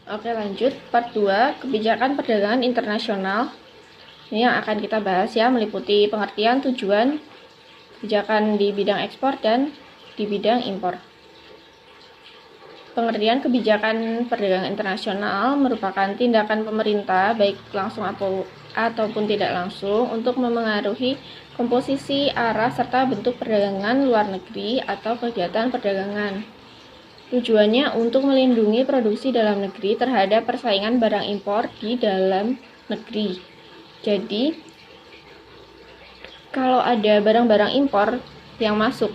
Oke, lanjut part 2, kebijakan perdagangan internasional. Ini yang akan kita bahas ya, meliputi pengertian, tujuan, kebijakan di bidang ekspor dan di bidang impor. Pengertian kebijakan perdagangan internasional merupakan tindakan pemerintah, baik langsung ataupun tidak langsung, untuk memengaruhi komposisi, arah, serta bentuk perdagangan luar negeri atau kegiatan perdagangan. Tujuannya untuk melindungi produksi dalam negeri terhadap persaingan barang impor di dalam negeri. Jadi, kalau ada barang-barang impor yang masuk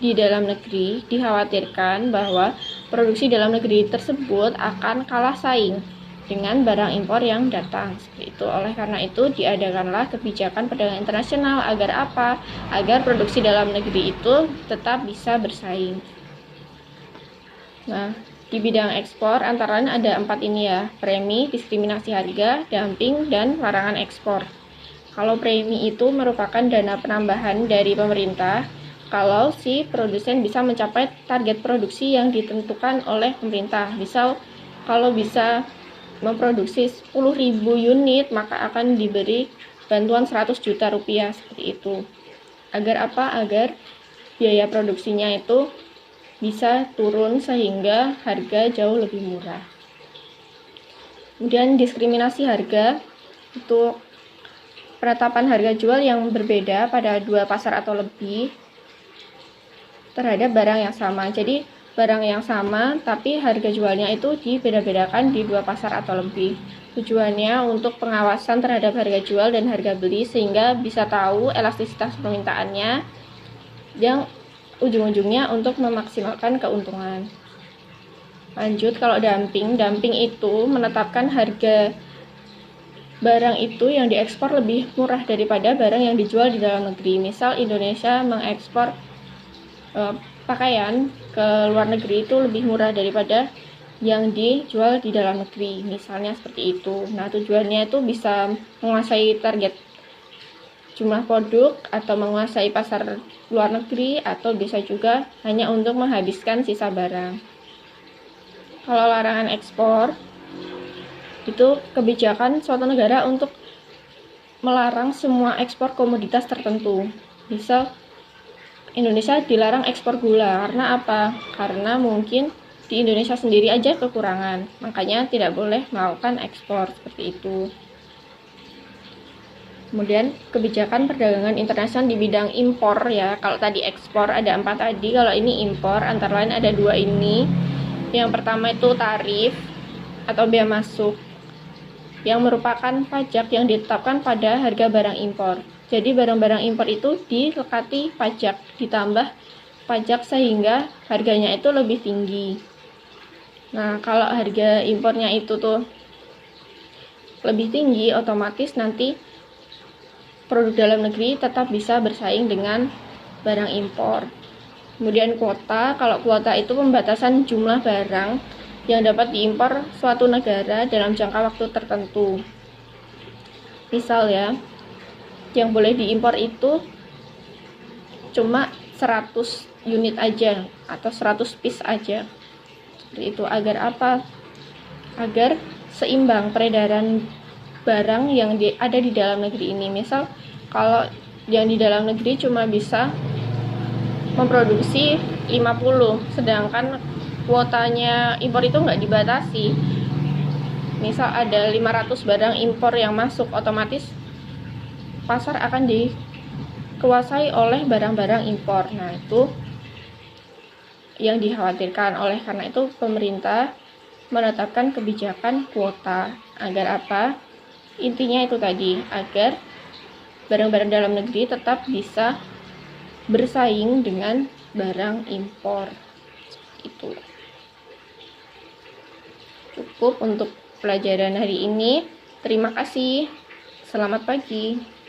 di dalam negeri, dikhawatirkan bahwa produksi dalam negeri tersebut akan kalah saing dengan barang impor yang datang. Seperti itu. Oleh karena itu, diadakanlah kebijakan perdagangan internasional. Agar apa? Agar produksi dalam negeri itu tetap bisa bersaing. Nah, di bidang ekspor antara lain ada 4 ini ya: premi, diskriminasi harga, dumping, dan larangan ekspor. Kalau premi itu merupakan dana penambahan dari pemerintah kalau si produsen bisa mencapai target produksi yang ditentukan oleh pemerintah. Misal kalau bisa memproduksi 10.000 unit, maka akan diberi bantuan 100 juta rupiah, seperti itu. Agar apa? Agar biaya produksinya itu bisa turun sehingga harga jauh lebih murah. Kemudian diskriminasi harga, itu penetapan harga jual yang berbeda pada dua pasar atau lebih terhadap barang yang sama. Jadi barang yang sama tapi harga jualnya itu dibeda-bedakan di dua pasar atau lebih. Tujuannya untuk pengawasan terhadap harga jual dan harga beli sehingga bisa tahu elastisitas permintaannya, yang ujung-ujungnya untuk memaksimalkan keuntungan. Lanjut, kalau dumping itu menetapkan harga barang itu yang diekspor lebih murah daripada barang yang dijual di dalam negeri. Misal Indonesia mengekspor pakaian ke luar negeri itu lebih murah daripada yang dijual di dalam negeri, misalnya seperti itu. Nah, tujuannya itu bisa menguasai target jumlah produk atau menguasai pasar luar negeri, atau bisa juga hanya untuk menghabiskan sisa barang. Kalau larangan ekspor itu kebijakan suatu negara untuk melarang semua ekspor komoditas tertentu. Misal Indonesia dilarang ekspor gula karena apa? Karena mungkin di Indonesia sendiri aja kekurangan, makanya tidak boleh melakukan ekspor, seperti itu. Kemudian kebijakan perdagangan internasional di bidang impor ya. Kalau tadi ekspor ada 4 tadi, kalau ini impor antara lain ada 2 ini. Yang pertama itu tarif atau bea masuk, yang merupakan pajak yang ditetapkan pada harga barang impor. Jadi barang-barang impor itu dilekati pajak, ditambah pajak sehingga harganya itu lebih tinggi. Nah, kalau harga impornya itu tuh lebih tinggi, otomatis nanti produk dalam negeri tetap bisa bersaing dengan barang impor. Kemudian kuota, kalau kuota itu pembatasan jumlah barang yang dapat diimpor suatu negara dalam jangka waktu tertentu. Misal ya, yang boleh diimpor itu cuma 100 unit aja atau 100 piece aja. Seperti itu. Agar apa? Agar seimbang peredaran barang yang ada di dalam negeri ini. Misal kalau yang di dalam negeri cuma bisa memproduksi 50, sedangkan kuotanya impor itu nggak dibatasi. Misal ada 500 barang impor yang masuk, otomatis pasar akan dikuasai oleh barang-barang impor. Nah, itu yang dikhawatirkan. Oleh karena itu pemerintah menetapkan kebijakan kuota. Agar apa? Intinya itu tadi, agar barang-barang dalam negeri tetap bisa bersaing dengan barang impor. Itu cukup untuk pelajaran hari ini. Terima kasih. Selamat pagi.